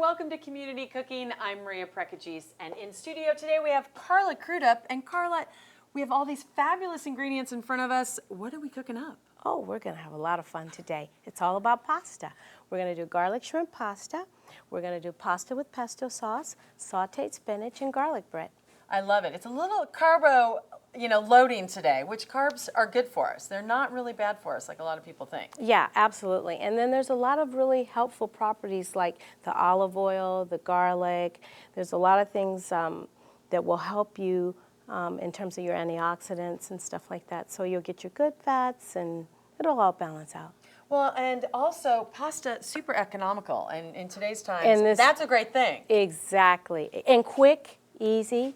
welcome to Community Cooking. I'm Maria Prekajis, and in studio today we have Carla Crudup. And Carla, we have all these fabulous ingredients in front of us. What are we cooking up? Oh, we're going to have a lot of fun today. It's all about pasta. We're going to do garlic shrimp pasta. We're going to do pasta with pesto sauce, sauteed spinach, and garlic bread. I love it. It's a little carbo, loading today, which carbs are good for us. They're not really bad for us like a lot of people think. Yeah, absolutely. And then there's a lot of really helpful properties like the olive oil, the garlic. There's a lot of things that will help you in terms of your antioxidants and stuff like that. So you'll get your good fats and it'll all balance out. Well, and also pasta, super economical. And in today's times, that's a great thing. Exactly. And quick, easy,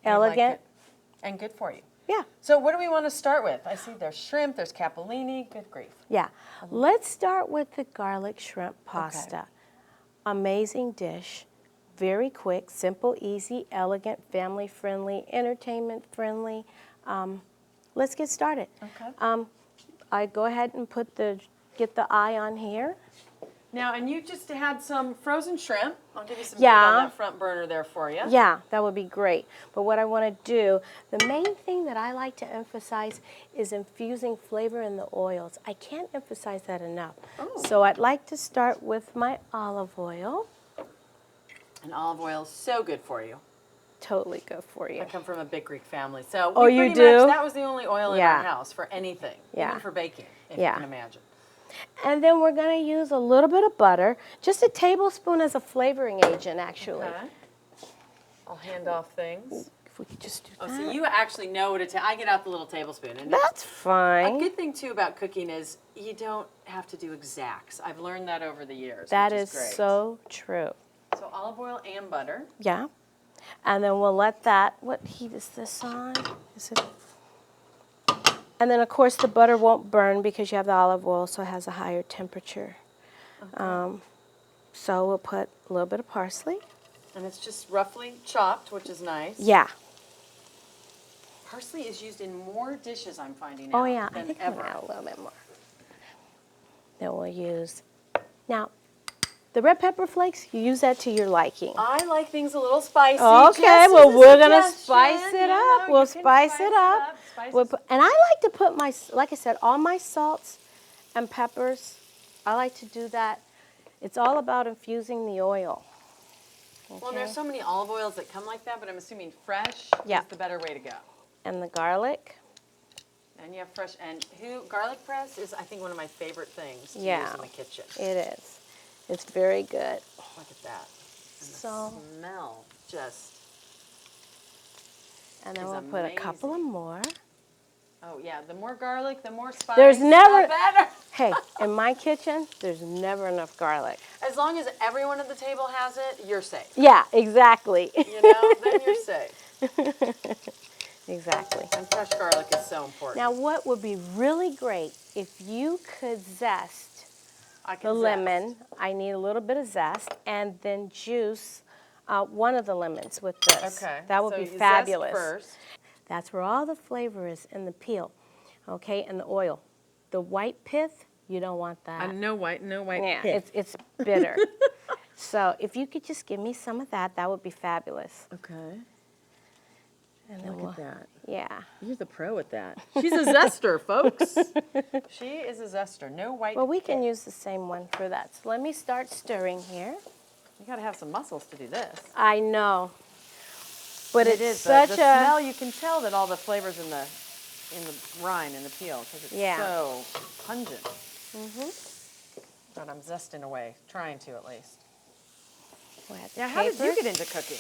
elegant. Like and good for you. Yeah. So what do we want to start with? I see there's shrimp, there's capellini, good grief. Yeah. Let's start with the garlic shrimp pasta. Okay. Amazing dish. Very quick, simple, easy, elegant, family-friendly, entertainment-friendly. Let's get started. Okay. I go ahead and get the eye on here. Now, and you just had some frozen shrimp. I'll give you some heat on that front burner there for you. Yeah, that would be great. But what I want to do, the main thing that I like to emphasize is infusing flavor in the oils. I can't emphasize that enough. Oh. So I'd like to start with my olive oil. And olive oil is so good for you. Totally good for you. I come from a big Greek family, so you do? That was the only oil in our house for anything, even for baking, if you can imagine. And then we're going to use a little bit of butter, just a tablespoon as a flavoring agent, actually. Okay. I'll hand off things. If we could just do that. Oh, so you actually know what I get out the little tablespoon. And that's fine. A good thing, too, about cooking is you don't have to do exacts. I've learned that over the years, That which is great. so true. So olive oil and butter. Yeah. And then we'll let that, what heat is this on? Is it? And then, of course, the butter won't burn because you have the olive oil, so it has a higher temperature. Okay. So we'll put a little bit of parsley. And it's just roughly chopped, which is nice. Yeah. Parsley is used in more dishes, I'm finding out, Oh, yeah. than I think ever. I'll add a little bit more. Then we'll use, now, the red pepper flakes, you use that to your liking. I like things a little spicy. Okay, well, we're going to spice it up. We'll spice it up. And I like to put like I said, all my salts and peppers, I like to do that. It's all about infusing the oil. Okay. Well, there's so many olive oils that come like that, but I'm assuming fresh is the better way to go. And the garlic. And you have fresh, garlic press is, I think, one of my favorite things to use in the kitchen. It is. It's very good. Look at that. And the smell just And then we'll put a couple of more. Oh, yeah. The more garlic, the more spice, the better. Hey, in my kitchen, there's never enough garlic. As long as everyone at the table has it, you're safe. Yeah, exactly. Then you're safe. Exactly. And fresh garlic is so important. Now, what would be really great if you could zest the lemon. I need a little bit of zest, and then juice one of the lemons with this. Okay. That would be fabulous. Zest first. That's where all the flavor is in the peel, okay, and the oil. The white pith, you don't want that. No white yeah, pith. it's bitter. So if you could just give me some of that, that would be fabulous. Okay. And then Look at that. Yeah. You're the pro at that. She's a zester, folks. She is a zester. No white Well, we can use the same one for that. So let me start stirring here. You got to have some muscles to do this. I know. But it is such the smell. You can tell that all the flavors in the rind and the peel because it's so pungent. But I'm zesting away, trying to at least. Now, how did you get into cooking?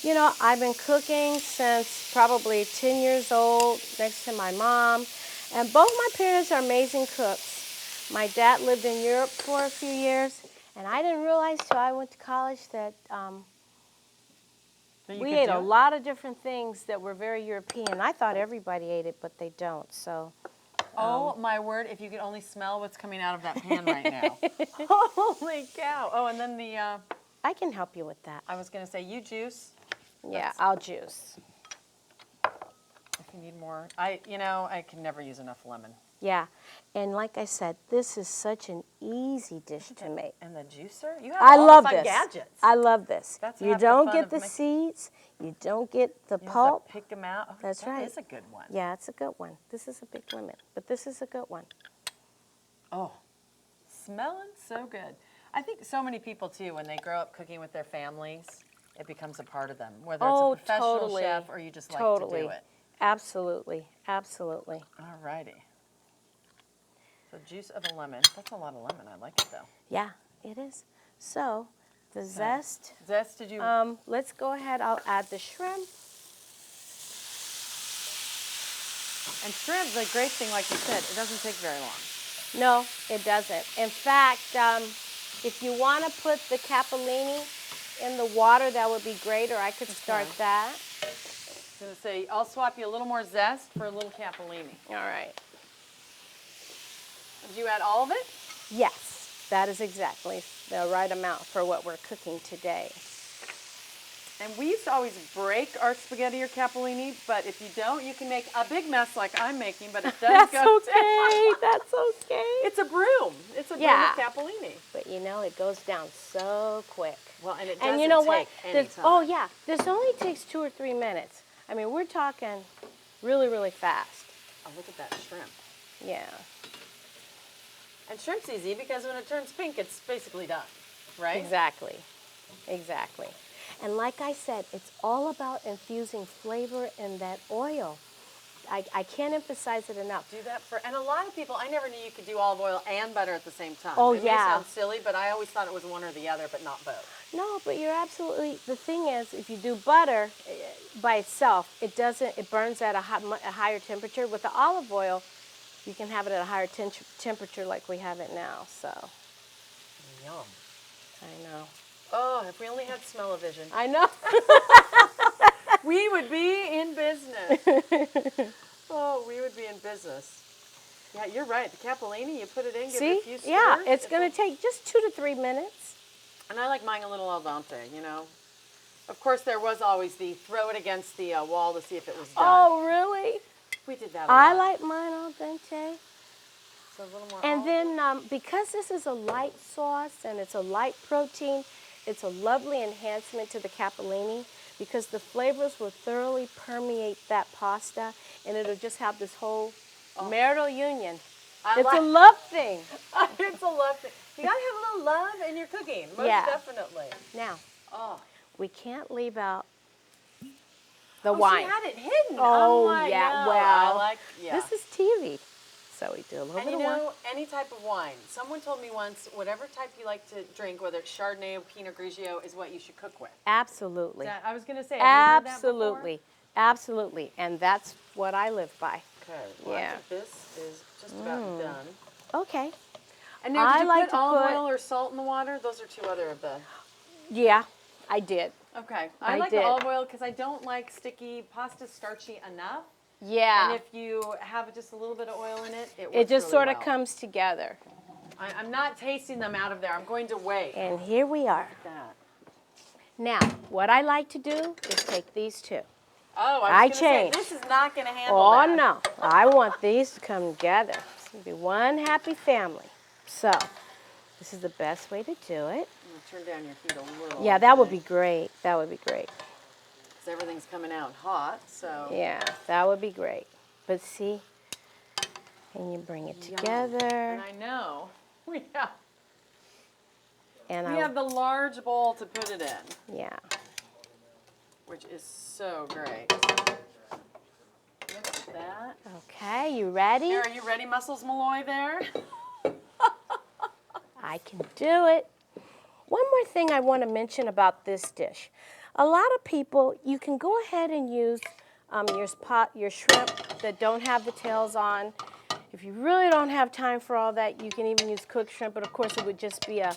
You know, I've been cooking since probably 10 years old, next to my mom. And both my parents are amazing cooks. My dad lived in Europe for a few years, and I didn't realize till I went to college that we ate a lot of different things that were very European. I thought everybody ate it, but they don't. So. Oh, my word, if you could only smell what's coming out of that pan right now. Holy cow. Oh, and then I can help you with that. I was going to say, you juice. Yeah, I'll juice. If you need more. I can never use enough lemon. Yeah. And like I said, this is such an easy dish to make. And the juicer? You have I all love the fun this. gadgets. I love this. That's You half the don't fun get of the making- seeds. You don't get the You have pulp. to pick them out. Oh, That's right. That is a good one. Yeah, it's a good one. This is a big lemon, but this is a good one. Oh, smelling so good. I think so many people, too, when they grow up cooking with their families, it becomes a part of them, whether it's a professional totally. chef or you just like Totally. to do it. Absolutely. Absolutely. All righty. So juice of a lemon. That's a lot of lemon. I like it, though. Yeah, it is. So the zest. Zest, did you? Let's go ahead. I'll add the shrimp. And shrimp, the great thing, like you said, it doesn't take very long. No, it doesn't. In fact, if you want to put the capellini in the water, that would be great, or I could start that. I was going to say, I'll swap you a little more zest for a little capellini. All right. Did you add all of it? Yes, that is exactly the right amount for what we're cooking today. And we used to always break our spaghetti or capellini, but if you don't, you can make a big mess like I'm making, but it does That's go okay. That's okay. It's a broom. It's a broom Yeah. of capellini. But you know, it goes down so quick. Well, and it doesn't And you know take what? any time. Oh yeah, this only takes 2 or 3 minutes. I mean, we're talking really, really fast. Oh, look at that shrimp. Yeah. And shrimp's easy because when it turns pink, it's basically done, right? Exactly. Exactly. And like I said, it's all about infusing flavor in that oil. I can't emphasize it enough. Do that for, and a lot of people, I never knew you could do olive oil and butter at the same time. Oh, it yeah. may sound silly, but I always thought it was one or the other, but not both. No, but you're absolutely, the thing is, if you do butter by itself, it burns at a higher temperature. With the olive oil, you can have it at a higher temperature like we have it now, so. Yum. I know. Oh, if we only had smell-o-vision. I know. We would be in business. Oh, we would be in business. Yeah, you're right. The capellini, you put it in, give it a few stirs. Yeah, it's going to take just 2 to 3 minutes. And I like mine a little al dente, you know. Of course, there was always the throw it against the wall to see if it was done. Oh, really? We did that a I lot. like mine al dente. So a little more And olive. then because this is a light sauce and it's a light protein, it's a lovely enhancement to the capellini because the flavors will thoroughly permeate that pasta and it'll just have this whole marital union. It's a love thing. It's a love thing. You gotta have a little love in your cooking, most Yeah. definitely. Now, Oh. we can't leave out the wine. She had it hidden. Oh, I'm yeah, no, well, yeah. This is TV. So we do a little And bit you of wine. know, any type of wine. Someone told me once, whatever type you like to drink, whether it's Chardonnay or Pinot Grigio, is what you should cook with. Absolutely. I was going to say, have you heard that before? Absolutely. Absolutely. And that's what I live by. Okay, well, I Yeah. think this is just about done. Okay. And now, did I you like put to olive put- oil or salt in the water? Those are two other of the... Yeah, I did. Okay. I I like did. the olive oil because I don't like sticky pasta starchy enough. Yeah. And if you have just a little bit of oil in it, it works It just really sort of well. comes together. I'm not tasting them out of there. I'm going to wait. And here we are. That. Now, what I like to do is take these two. Oh, I I was going changed. to say, this is not going to handle Oh, that. no. I want these to come together. It's going to be one happy family. So, this is the best way to do it. I'm going to turn down your heat a little. Yeah, that would be great. That would be great. Because everything's coming out hot, so. Yeah, that would be great. But see, and you bring it together. And I know. We have, And we have the large bowl to put it in, yeah. which is so great. Look at that. Okay, you ready? Here, are you ready, Muscles Malloy there? I can do it. One more thing I want to mention about this dish. A lot of people, you can go ahead and use your shrimp that don't have the tails on. If you really don't have time for all that, you can even use cooked shrimp, but of course it would just be a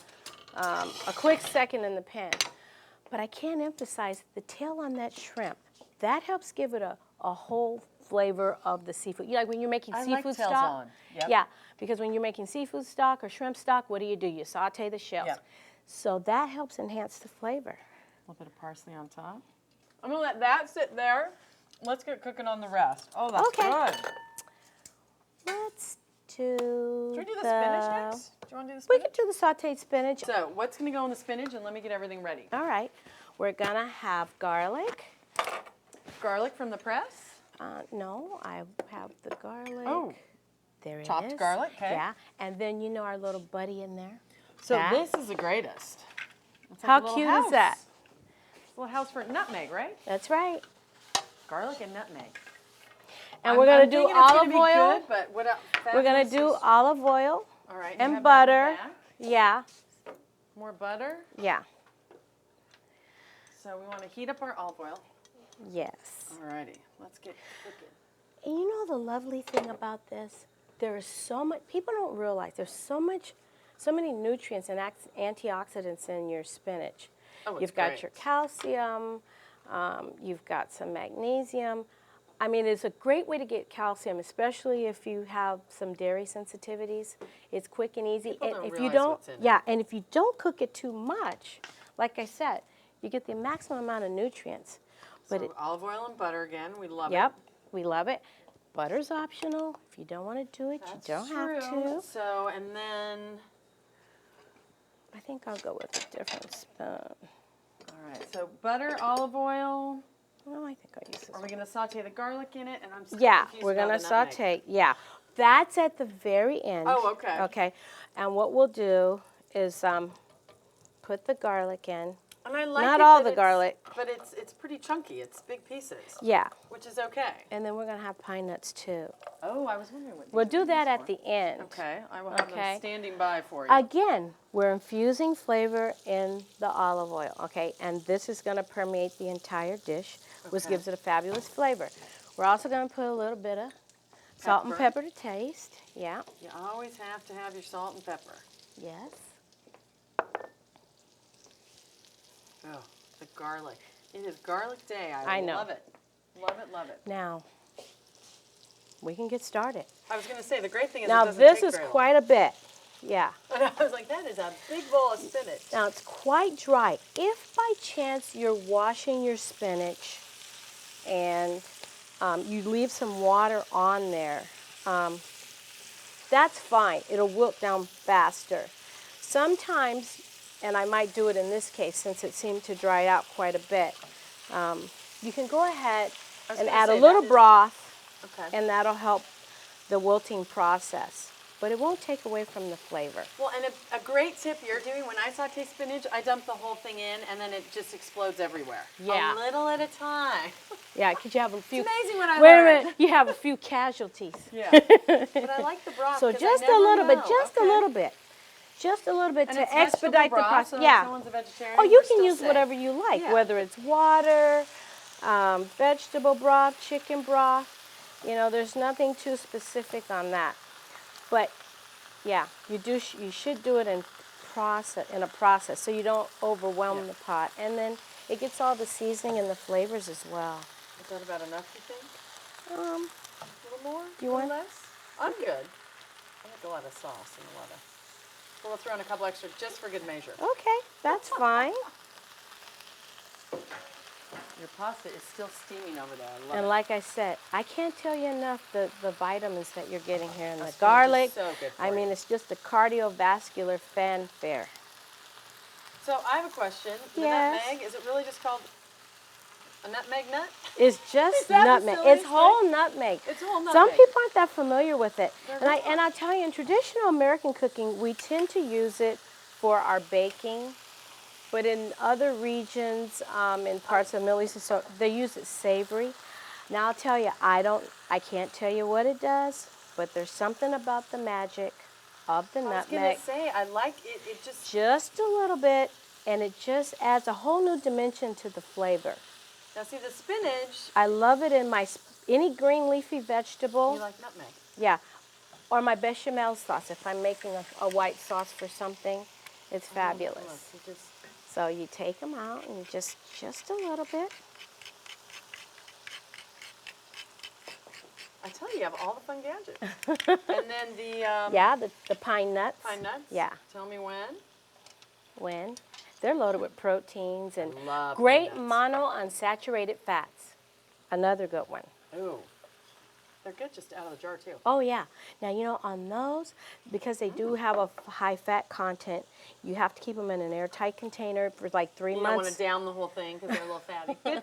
quick second in the pan. But I can't emphasize the tail on that shrimp. That helps give it a whole flavor of the seafood. You like when you're making I seafood like tails stock? on. Yep. Yeah, because when you're making seafood stock or shrimp stock, what do? You saute the shells. Yep. So that helps enhance the flavor. A little bit of parsley on top. I'm going to let that sit there. Let's get cooking on the rest. Oh, that's Okay. good. Let's to Should we do the spinach next? Do you want to do the We spinach? could do the sauteed spinach. So what's going to go in the spinach, and let me get everything ready. All right. We're going to have garlic. Garlic from the press? No, I have the garlic. Oh, there it is. chopped garlic, okay. Yeah, and then you know our little buddy in there. So that. this is the greatest. It's like How a little cute house. is that? It's a little house for nutmeg, right? That's right. Garlic and nutmeg. And we're going to do olive oil. Good, but what We're going to do olive oil all right, and have butter. that back. Yeah, More butter. yeah, So we want to heat up our olive oil. yes. Alrighty, let's get cooking. And you know the lovely thing about this? There is so much, people don't realize there's so many nutrients and antioxidants in your spinach. Oh, it's You've got great. your calcium, you've got some magnesium. I mean, it's a great way to get calcium, especially if you have some dairy sensitivities. It's quick and easy. People And don't if you realize don't, what's in it. yeah, and if you don't cook it too much, like I said, you get the maximum amount of nutrients. But So olive oil and butter again, we love yep, it. we love it. Butter's optional. If you don't want to do it, That's you don't true. have to. So, and then, I think I'll go with a different spoon. all right, so butter, olive oil. Well, I think I'll use this Are we one. going to saute the garlic in it? And I'm still Yeah, confused we're about going to the nutmeg. saute. Yeah, that's at the very end. Oh, okay. Okay, and what we'll do is put the garlic in. And I like Not it all that the it's- garlic. But it's pretty chunky. It's big pieces, Yeah, which is okay. and then we're going to have pine nuts too. Oh, I was wondering what these We'll were do that used at for. the end. Okay, I will have Okay. them standing by for you. Again, we're infusing flavor in the olive oil, okay? And this is going to permeate the entire dish, which Okay. gives it a fabulous flavor. We're also going to put a little bit of salt and Pepper. pepper to taste. Yeah, You always have to have your salt and pepper. yes. Oh, the garlic. It is garlic day. I know. Love it. Love it, love it. Now, we can get started. I was going to say, the great thing is Now, it doesn't this take is very long. quite a bit. Yeah. And I was like, that is a big bowl of spinach. Now, it's quite dry. If by chance you're washing your spinach and you leave some water on there, that's fine. It'll wilt down faster. Sometimes, and I might do it in this case since it seemed to dry out quite a bit, you can go ahead I was and gonna add a say, little that is- broth, Okay. and that'll help the wilting process. But it won't take away from the flavor. Well, and a great tip you're doing, when I saute spinach, I dump the whole thing in, and then it just explodes everywhere. Yeah. A little at a time. Yeah, because you have a few. It's amazing what I Wait a learned. minute, you have a few casualties. Yeah. But I like the broth. So 'cause just I a never little bit, know. just a Okay. little bit, just a little bit And to it's vegetable expedite the broth, process. so if Yeah. someone's a vegetarian, Oh, you we're can still use safe. whatever you like, Yeah. whether it's water, vegetable broth, chicken broth. You know, there's nothing too specific on that. But yeah, you should do it in a process so you don't overwhelm the pot, and then it gets all the seasoning and the flavors as well. Is that about enough, you think? A little more? You a little want- less? I'm good. I like a lot of sauce and a lot of... So we'll throw in a couple extra just for good measure. Okay, that's fine. Your pasta is still steaming over there. I love And it. like I said, I can't tell you enough the vitamins that you're getting here in the That's garlic. so good for I mean, you. it's just a cardiovascular fanfare. So I have a question. The Yes. nutmeg, is it really just called a nutmeg nut? It's just Is that the nutmeg. silliest It's whole nutmeg. It's whole Some nutmeg. people aren't that familiar with it. They're And not. I'll tell you, in traditional American cooking, we tend to use it for our baking. But in other regions, in parts of the Middle East, and so they use it savory. Now I'll tell you, I can't tell you what it does, but there's something about the magic of the I was nutmeg. going to say, I like it. It just... Just a little bit, and it just adds a whole new dimension to the flavor. Now see, the spinach, I love it in any green leafy vegetable. you like nutmeg. Yeah, or my bechamel sauce. If I'm making a white sauce for something, it's fabulous. Look, you just... So you take them out and just a little bit. I tell you, you have all the fun gadgets. And then the Yeah, the pine nuts. pine nuts. Yeah. Tell me when. When they're loaded with proteins and Love great pine nuts. monounsaturated fats. Another good one. Ooh. They're good just out of the jar too. Oh yeah. Now you know on those, because they do have a high fat content, you have to keep them in an airtight container for like 3 months. You don't want to down the whole thing because they're a little fatty.